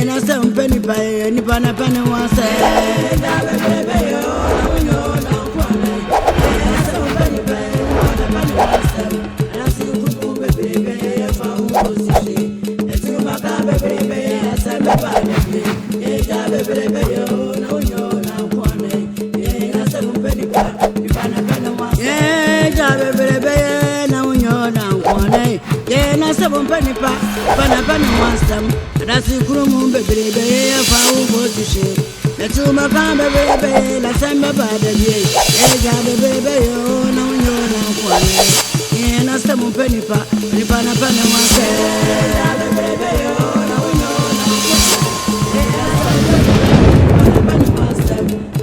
na some penny pie, any pana penny was said. Seven penny pa, pana one stem. That's the room, baby, if I will go to shit. The two Macam, baby, la samba by the day. Baby, oh, no, you're not one. And I seven penny pa, pana one stem. Baby, oh, no,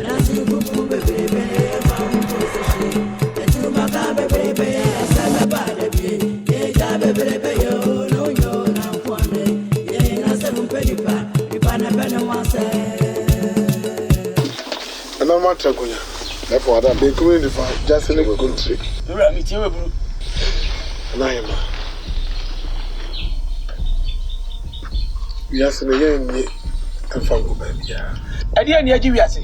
that's the room, baby, if I will go to shit. The two Macam, baby, la samba by the day. Baby, and I'm not talking. Therefore, I've been going to find just in a country. Yes, and again, and from baby. I didn't hear you, Yassi.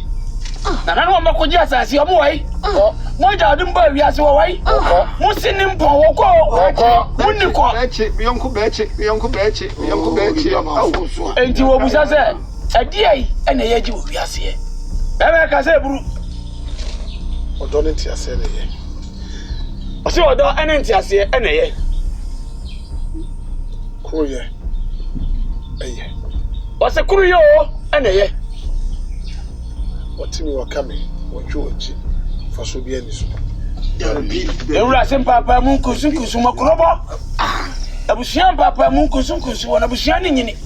And I don't want to just as your boy. Why don't you buy Yassi away? What's in him? Uncle Betchy. And you will say, a day and a year you will be as here. America said, or don't it say it? I saw a door and empty as here and a year. Courier. What's a courier and a year? What team you are coming? What you will see for so be any soup. You are some papa Munkusuku Sumakuroba. I was young papa Munkusuku, one of the shining in it.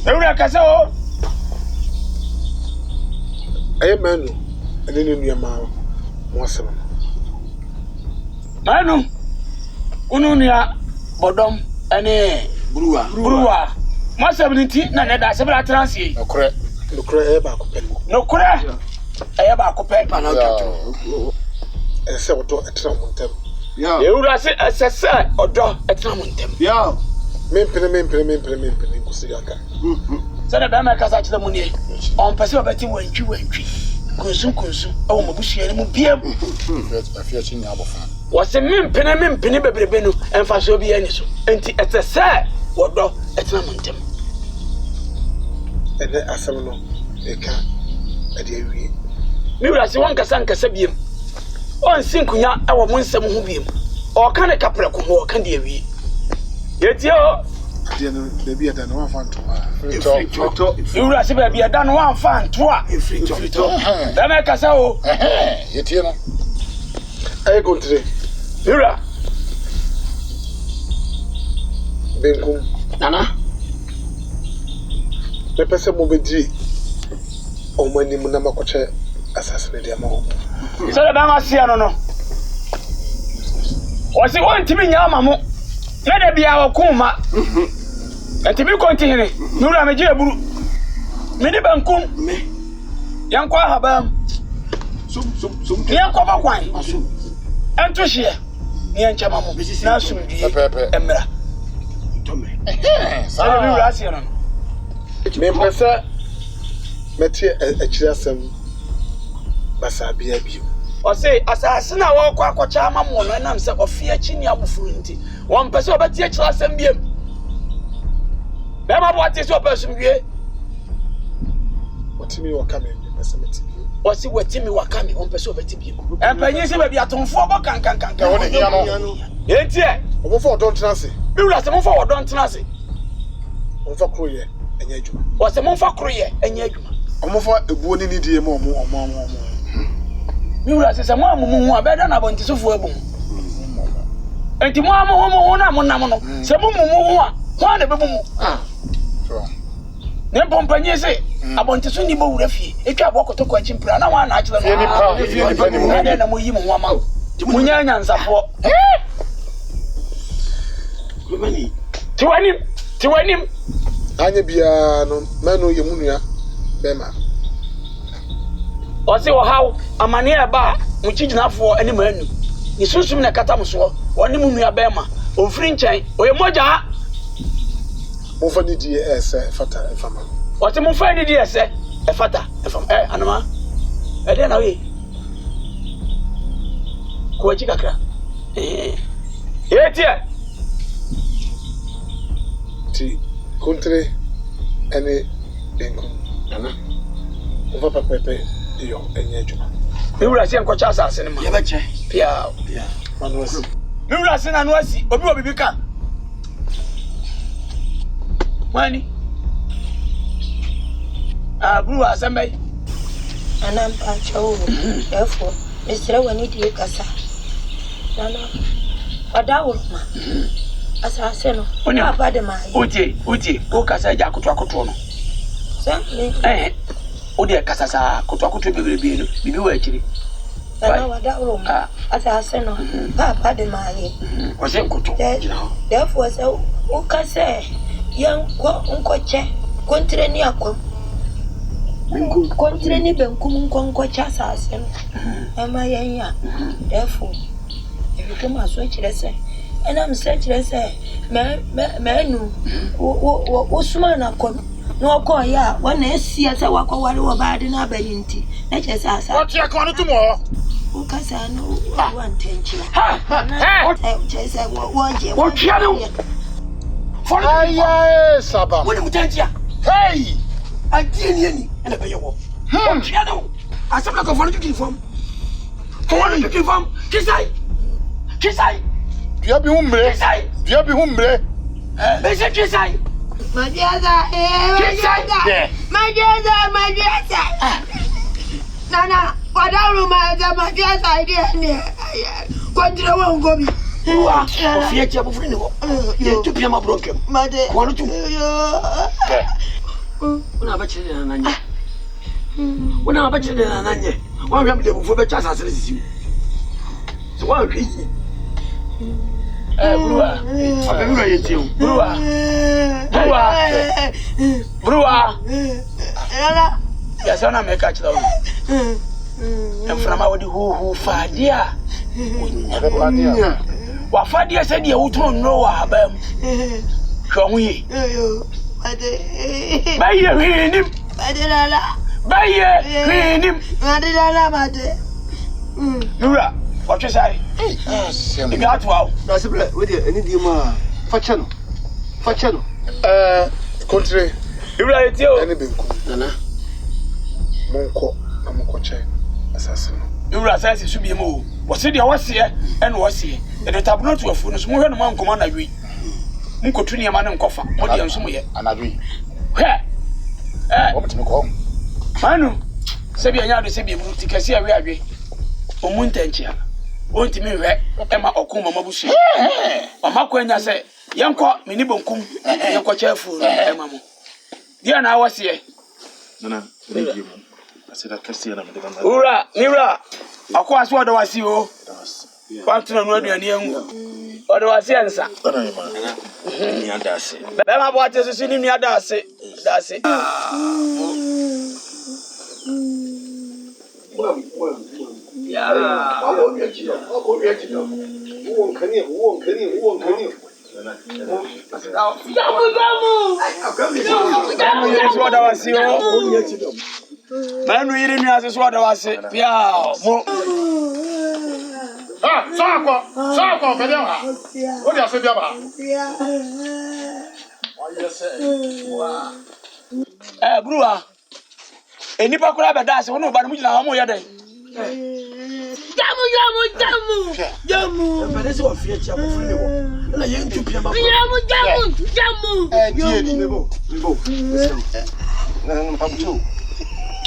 Every castle. Amen. And then in your mouth, was Manu Ununia Bodom and a brewer. My 17, none that's several transi. No cray back. No cray. I have a copay. And so to a tramontem. Yeah, you would say as a sir or draw a tramontem. Yeah, Mimpin, so the Bama catch the money on Pacific betting when you went. Consume, oh, Mabushi and Mubiam. A future number. What's a mimpin, baby, and Fasobi and so. And it's a sir or draw a tramontem. And then I saw no, they can't. A dear we. Maybe I see one Casanca Sabium. One sinkunya, our one some hubium. Or can a capra come or can dear we? Yet, yo, maybe I don't know one to you will see baby, I done one fan, twa, if free to return. Then I can say, oh, yet, you know, I go today. Mira Benkum Nana. The person will be G. Oh, when you number coach assassinate your mom. So the Bama Siano. Was it one to me, Yamamu? Let it be our Kuma. And to be continuing, Nura Majabu Medibankum, Yanqua Habam, Yanqua wine, and to share. Nian Chamamu, Nasu, Emra. Sorry, Rassian. Member, sir, Mattia, a chasm, Basabia view. Or say, assassin, I walk Quaco Chama, and I'm so fear Chinia Buffrinti. One person, but yet, and be. Remember what is your person here? What Timmy were coming, what's it what Timmy were coming on person of you? And Penny may be at home for can. Yet, yeah, over don't transit. You last a month for don't transit. Over Korea and Yajuma. What's a month for Korea and Yajuma? I'm over a bonny dear more. You last a mom who are better than I want to so for a boom. And tomorrow, some one of them. Then Pompany say, I want to send you both refi. If you walk to question Prana, one actually, if you had a Muim woman, Munyan and support. To him, Anya Biano, Manu Yamunia, Bema. Or say, how a mania bar, which is not for any man. You soon soon a catamuswa, one Munia Bema, or French, or a moja. Over the DS, Fata, and Fama. What am I finding here, sir? A fata, and from Anama. I don't know. Coachicacra. Here, T. Country, any income. Anna. Over Pepe, you and Yajuma. You will see Uncle Charles as in my chair. Pia, one was. You will see and was, or you will become. Money. Blue as I may. And I'm Pancho. Therefore, Mr. Wanity Cassa. Nana, but that was my assassin. When you are bad, my Uti, Ocasa Jacotono. Certainly, eh? Oh, dear Casasa, Cotoco be actually. That room, assassin, Papa de Maye. Was it good? Therefore, so, who can say, young Uncle Che, Contreniaco. Contreni Benkum Conco Chassassin. Am I a therefore, if you come and switch, let's say, and I'm such as say, Manu, Usman, no call ya, one is see as I walk over about in our Benty. Let us ask what you're going to tomorrow. Who can say no one tension? Ha! What channel? For Saba. What you tell you? Hey! I didn't and a pay walk. Channel. I said, like a funny to from. For what you give from? Kiss I. Do you have humble? Do you have humble? Kiss I. My dear, my dear, Nana, what are my dear idea? What do you want to go? You are fear to be a broken. Mother, what do you? When I bet you an onion. When I bet you an onion, one of them for the chance as you. So one crazy. Brewer, yes, I make catch them. And from our who Fadia. What Fadia said you don't know about them. Come we. By your him. By your him. Nura, what you say? You got wow. That's with you. Any dima. Fachano. Country. You right here. Any Benkum. Nana. Monko Che. Assassin. You are assassin should be a move. Was it your was here and was here? And the tablet to a phone is more than one command agree. Munko Tunia man and coffer. What do you say? And agree. Where? What to call? Manu. Sabia Yard is a bit to Cassia. We agree. Omuntentia. Won't me where Emma Okuma Mabushi. Mamma Quenya say, young cock, Minibunkum, and co cheerful, Emma. Dear, now was here. Nana, thank you. I said, I can see them. Ura, Nira, of course, what do I see you? What to know your young? What do I see, answer? Bema, what is the near Darcy? Darcy. Yeah, what I was man, we didn't have this water. Was it? Yeah, Sako, Pedema. What do you say about? Brewer. Any Pacora Badas, one of Bamuja, how more yet? Jamu. But it's all feature of the young to be about Jamu.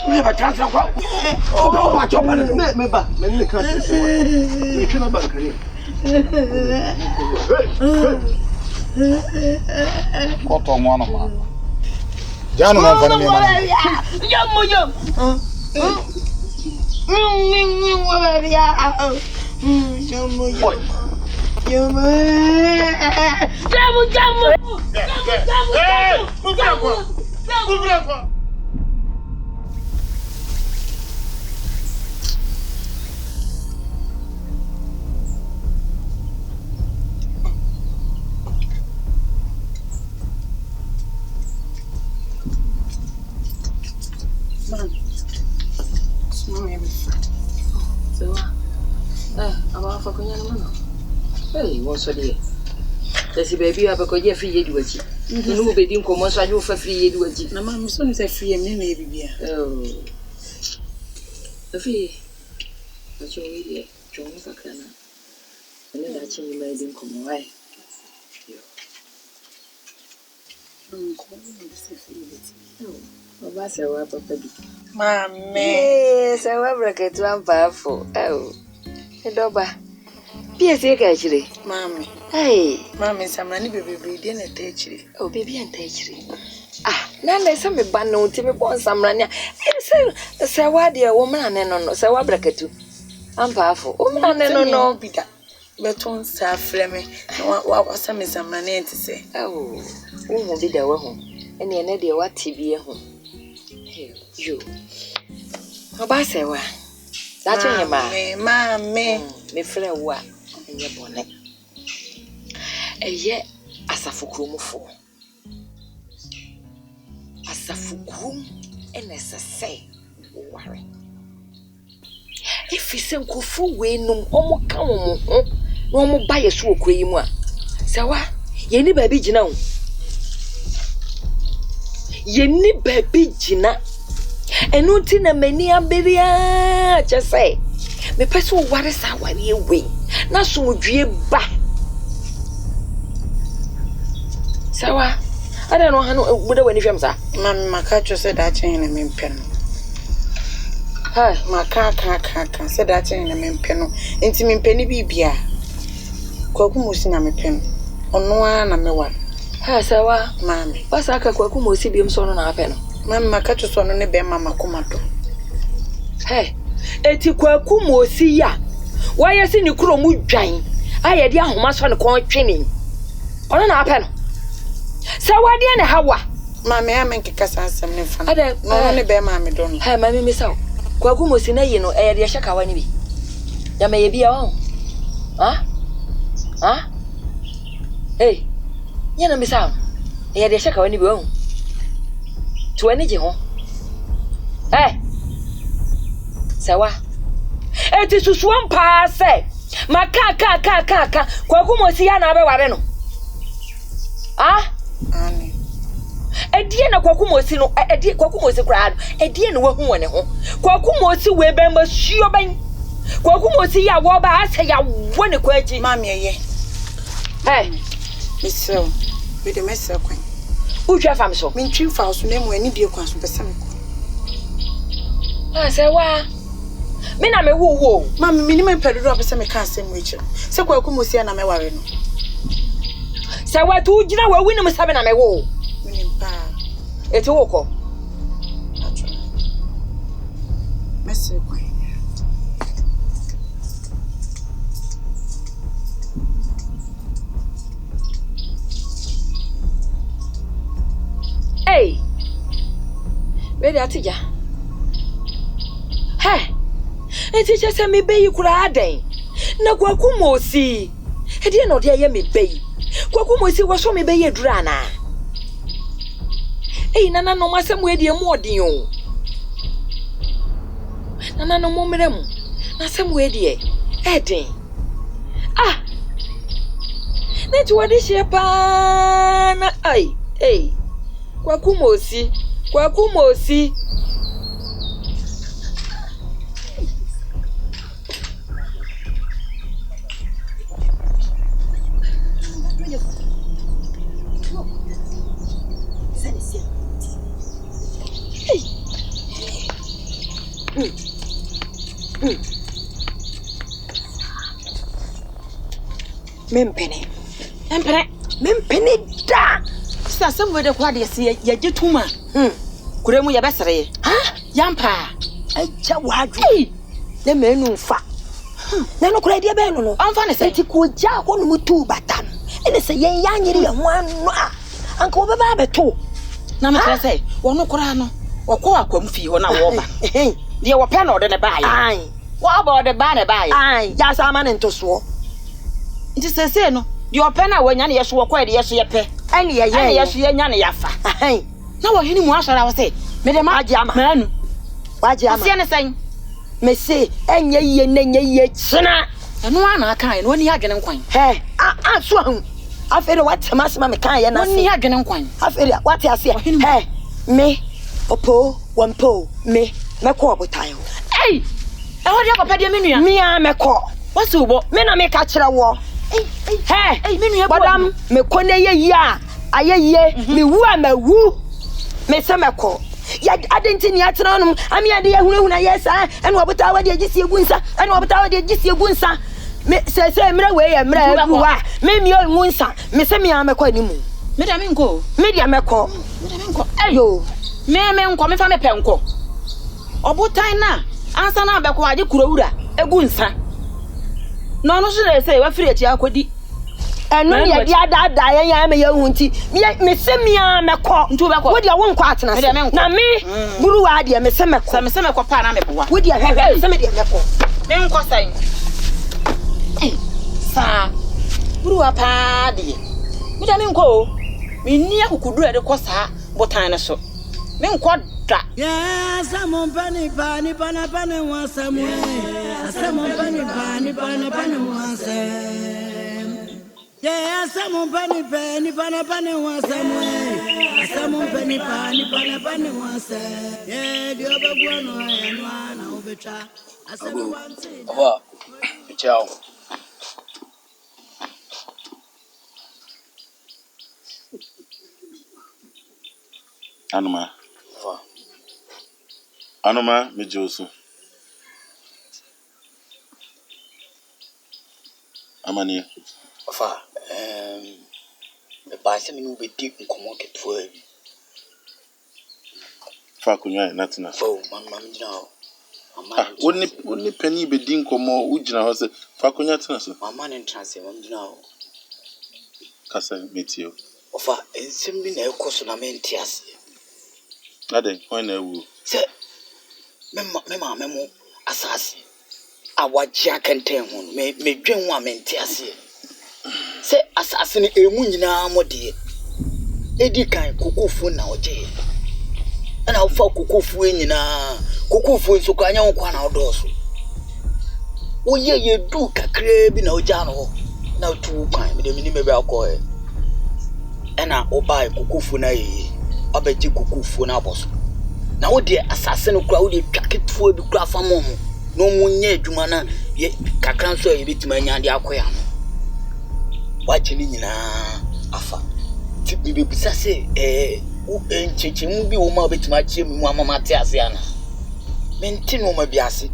We have a chance of what? Oh, my job, many countries. We cannot back here. What on one of them? Gentlemen, Man. Small every so, about for Kunyana. Hey, what's a day? There's a baby up a coya free to it. You know, baby, come on, so you for free to it. No, mamma, soon as I free and maybe. Oh, the fee. But you're really John Sacana. And then that you made him come away. Mamma, so I bracket one powerful. Oh, a doba. Yes, actually, Mammy. Hey, Mammy, some money baby dinner teacher. Oh, baby and teacher. Ah, now there's some bundle to me born some rania. And so, what dear woman and no, so I bracket too. I'm powerful. Oh, no, be that. But on Safreme, what was some money to say? Oh, who be the home? And the idea what TV at home. You. How say what? That's your mammy, me friend, what in your bonnet. And yet, as a fucrum for as a fucrum, and as I say, worry. If you send Kufu, we no almost come. No more buy a shoe cream. Sawa, ye ni baby Gina. Ye ni baby Gina. And no tina many a beria, just say. Me person what is our way. Not so would you back. Sawa, I don't know how would when if I'm sa. Mamma Cacho said that in a mean pen. Hi, my car said that in a mean pen. Intimate penny bibia. Kwakumusina me pen. Ono na me wa. Ha sawa, mami. Basa aka kwakumusi bi mso no na ape no. Mami makacho so no ne be mama komato. Hey, eti kwakumusi ya. Waya si ni kuro mu dwan. Aye de ahoma so ne kon twene. Ono na ape no. Sawa de ne hawa. Mami amenke kasa asem ne fa. No ne be mami do no. Hey mami misaw. Kwakumusi na yi no e de hyaka wa ni bi. Ya me ye bia won. Ha? Ah? Hey, you know me sound. Yeah, they check out any bone. To any ho. Hey, Sawa. It is to swamp pass. Maka. Kwakumosiana Wareno. Ah? Annie. A dear no Kwakumosino, a dear Kwakumosi crowd, a dear no one. Kwakumosi webember shiobang. Kwakumosi ya waba I say ya one a question, mammy. Hey, Miss So, with the mess of queen. Who drive am so? Mean 2,000 name when you do cross with the same. I say, why? Men I'm a woo. Mammy, minimum pedal up a semi casting which. So, Kwakumosi and I'm a warren. So, what do you know? Winner must have a woo. It's a walk. Miss Queen. Hey, ready at ya? Hey, and teacher send me bay you could add day. No Kwakumosi. He didn't know dear me bay. Kwakumosi was so me bay a drana. Hey, Nana no my some way dear more dear. Nana no more madam. Not some way dear. Eddie. Ah, that's what is your pan. Ay, hey. Kwakumosi. Mempene da. Some way the quad is here, Yajituma. Kuremu Yabasare. Ah, Yampa. I chawadi. The men who fat. Then no credit beno. I'm funny, say, Tikuja, one mutu batam. And it's a young one. Uncle Baba too. Nama say, one no corano, or quacum fee on a woman. Dear were pen or than a buy. Aye. What about the banner buy? Aye, just a man into swore. It is a sin. Your penna when Yanni was quite yes, ye pay. Yes, Yanni Yafa. Now, any more shall I say? Madam Ajama, man, Waje ama. Ase ne sen. Me say enye ye nenye ye china. Eno ana kan no ni adwene nkwan. He, so hu. Afere what masema me kan ye na se. Ni adwene nkwan. Afere what ase. He, me opo wampo me ko obotan ho. Ei! E ho dia papa dia menua. Me a me ko. Wase ubo. Me na me ka kire wo. Ei, menua Madam, me ko ne ye yi a ayeye me wu a mawu. Me se me ko. Ya adenti ni atena no ami ade ye hunahuna yesa ene obota wa de agisi egunsa ene obota wa de agisi egunsa me se mra we ye mra aguwa me mi ongunsa me se mi amekọ animu me da me nko me dia mekọ ayo me nko me fa me pe nko obotan na ansa na abekọ age kurawura egunsa no no so say wa firi achi akodi eno ye dia dada ya me ye hunti me se mi amekọ ntu bekọ wo dia wo nko atena na me buru wa dia me se mekọ me se mekọ pa na mepowa wo dia hwehwe se me dia mekọ me nko sai sa buru wa pa de me da me nko me ni akukudu e de kọ sa botan ne so me nko da yes amon pani pani pana pani wan samwe amon pani pani pana pani wan sam yes amon pani pani pana pani wan samwe amon pani pani pana pani wan sam yeah dio bagwa no ya na obetwa asem wanti wa ciao Anoma me Josu. Amani. Fa me ba se me no be di nkomo keto abi. Fa kunwa natina. Oh, mam jina ho. Woni pani be di nkomo ujina ho se fa kunwa tina so. Mama ne transe mam jina ho. Kasa metio. Ofa ensem bi na ekoso na menti ase. Ade, why na ewu? Se memo asase awagya kenten ho me dwen ho amenti ase se asase ne emu nyina mode edi kan kokofu na oje ana ofa kokofu nyina kokofu nso kwanya ho kwa na odoso oye ye du kakra bi na oja no na tu kan me de mini me ba ko ana obai kokofu na yi abeji kokofu na aboso na wo de asase no kura wo de twaketuo bi kura famo ho no munye adwuma na ye kakran so ye bitima nya de akoya no wache ni nyina afa ti bi bisa se wo encheche mu bi wo ma bitima chie mu amama te ase ana menti no ma bi ase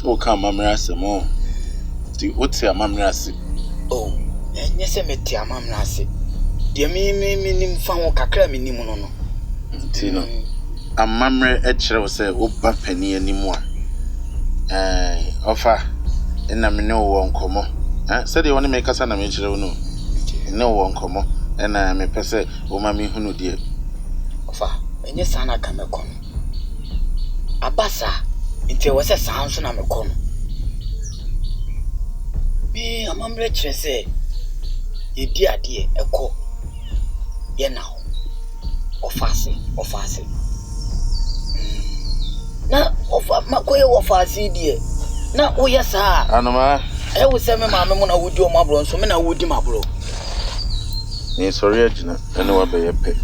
O ka mamra ase mo ti o ti amamra ase oh enye se meti amamra ase de mi nim fa ho kakra mi nim no no ti no amamre e kire wo se wo ba pani animu a ofa ena me ne wo nkomo se de woni me kasa na me kire wo no ne wo nkomo ena me pese wo ma me hunu de ofa enye sana ka me kono abasa nti wo se sanso na me kono me amamre kire se yedi ade eko ye now ofase na ofa makoye ofase die na oya saa anoma e wo se me ma me mo na wodi o mabro nso me na wodi mabro ni sorry agina ene wa be yepe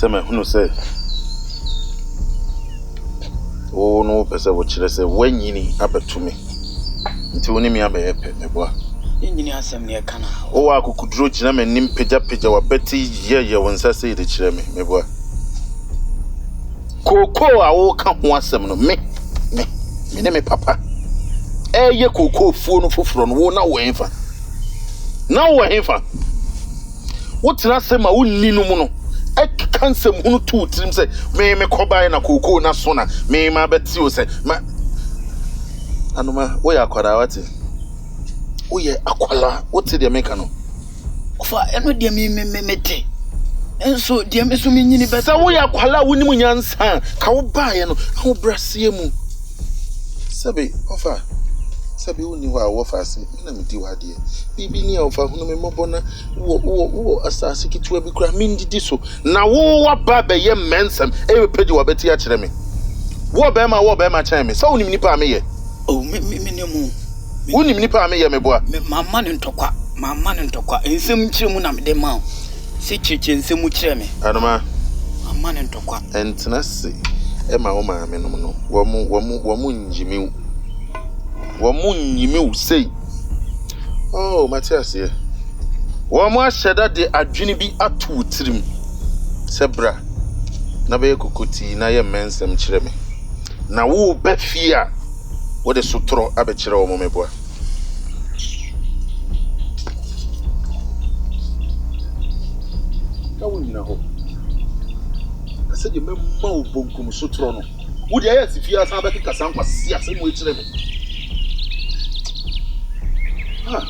se me hunu se o no pese wo kire se wanyini abatumi nti woni mi abe yepe me boa nyini asem ne kana o wa akukuduro gina manim peja wa beti ye wonsa se de kire me boa koko a wo ka ho asem no me ne me papa ye koko fuo no foforo no wo na wo enfa wo tena asem a wo nni no mu no kansem hunu tu tirim se me kobae na koko na so na me ma beti o se ma anoma wo ya kwara wati oye akwala wote de meka no ofa eno de mete enso de me so me nyini be sa wo ya akwala woni mu nyansa ka wo baaye no ho brasie mu sebe ofa Sabi uni wa wafasi, mina midi wadie. Bibi ni ofa hunu me mobona wo asasi kitu ebi kura mindi diso. Na wo wa baba ye mensem e pedi wa beti a kire me. Wo be ma kire me. So uni nipa me ye. Oh me ne mu. Uni nipa me ye me boa. Mama ne ntokwa. Ensem kire mu na me de ma. Si chiche ensem kire me. Anoma. Mama ne ntokwa. Entina se e ma wo ma me no no. Wo mu njimi. Wo mu nyimi wo sei. Oh, Matthias here. Wo mu asheda de adwene bi atu tirim. Sebra. Na be kokoti na ye mensem kire me. Na wo ba fia. Wo de sotro abe kire wo meboa. Ka wo nyina ho. Ase de memma wo bonkum sotro no. Wo de aye sifia san ba kika kwa sia se mo kire me. Ah.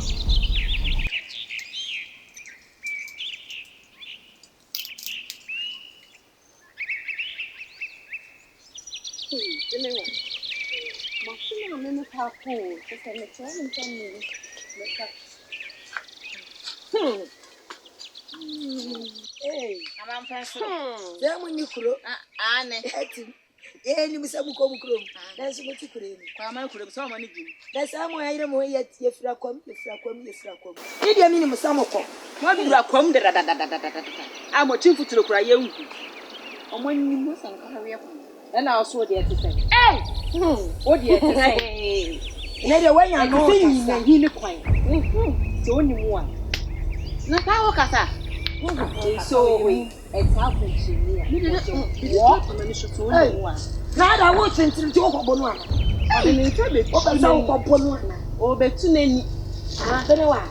Ni musabu ko mukro na so muti kure ni kwa ma kure so ma ni gimi da samu ayire mo ye fira kwam ni dia mini musamu ko ma dura kwam da a mo chin futuro kura ye nku omo ni mo san ka hawe ko na oso de ete sai o de ete sai ne de wanya no ni na hini kwan so ni mu a na ka wo kasa so we eta ko chinia ni what na ni so ni mu a na da wo tintiri jo ko bonu ana o de ni tebe o ka sa ko bonu ana o betu nani bene wa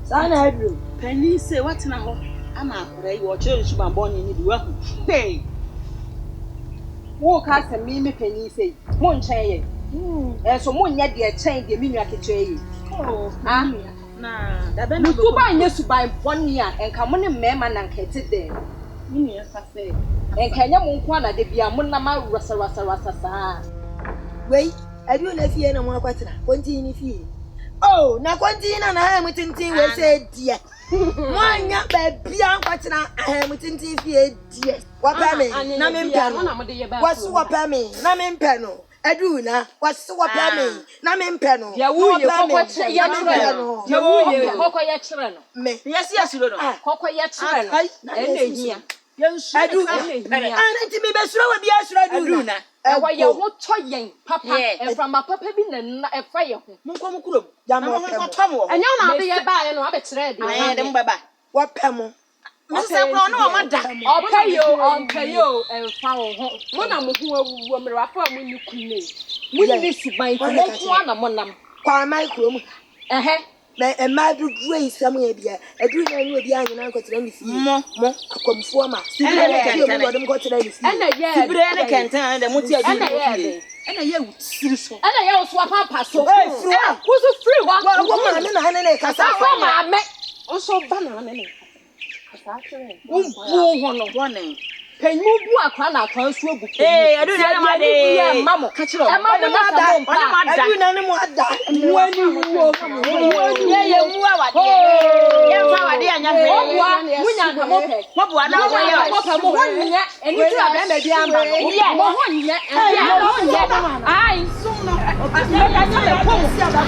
sana adru pani se watena ho ama akora yi wo chere nsu bambo ni ni biwa hey wo ka se mi pani se mo nchen ye so mo nya de chen de mi nwa keche ye na da be na go ba nya su ban boni a enka mo ne mema na nkete de mi nwa sa se enka nya mo nko na de bia mo na ma rasa sa wei adru na fie na mo akwatena konti ni fie oh na konti na ha mutintin we se die mwanya bebia akwatena ha mutintin fie die wapa me na me mpano wasu wapa me na me mpano adru na wasu wapa me na me mpano ya wuye kokko ya chire no ya wuye kokko ya chire no me yesi asuro no kokko ya chire no ene hia yensu adru ana ti me besuro we bia asuro adru na ewa ye ho to yen papa e from papa bi na e fa ye ho munko mukuro ya mo pemo enya na be ye ba ye no abetire de aye de mbaba wa pemo Mse kwa no amada opayo e fa wo ho mo na mo ho awuwo mere wa fa mo ni kunne mo ni suban ko mo ho na mo nam kwa micro mu na e ma du dre isam ya bia adru na ni obi anyi na nkotere ni fi mo akomfo ma sibire ne kente mo dem kotere ni fi sibire ne kente de mo ti adu ena ye wutsiri so ena ye wo so papa so wo so free wa wo ma ne na ne kasa fa ma me o so ba na ne wo no wone penyu bu akwa na akwa so agu adu na ma de mamo ka kire o ma da adu na ne mo ada wani wo ye mu awade ye fa awade anya he munya ka mo pe mo bu ana wo ye mo pe mo honya eni tu abe me bi amba no mo honya ai sum no ya ya ko si aba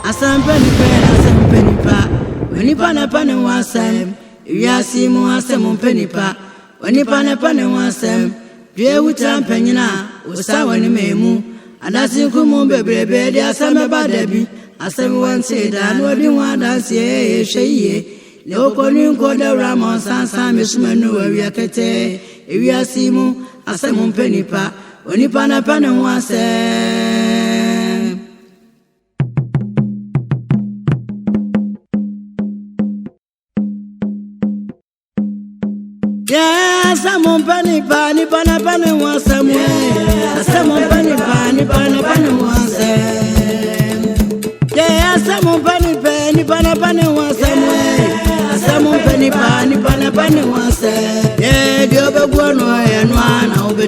Asampenipa wenipa na pane wasem wiasi mu asem penipa wenipa na pane wasem dwe wuta mpanyina usawani memu adasi kumu bebrebe de asame badabi asem wanse da no di wadanse ehweye le okoni nkoda ramon sansan mesumanu wiakete wiasi mu asem penipa Onipana pana wase. Yeah, someone pani pani pana pana wase. Someone pani pani pana pana wase. Yeah, someone pani pani pana pana wase. Someone pani pani pana pana wase. Yeah, the other one and one over.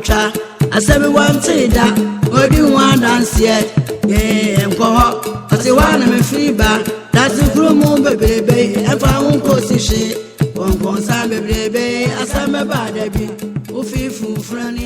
I said we want to that. What do you want dance yet? Yeah, I'm go. I say one I'm free back. That's the crew moon baby. If I won't go see shit, won't go baby. I said my bad baby. Who feel friendly?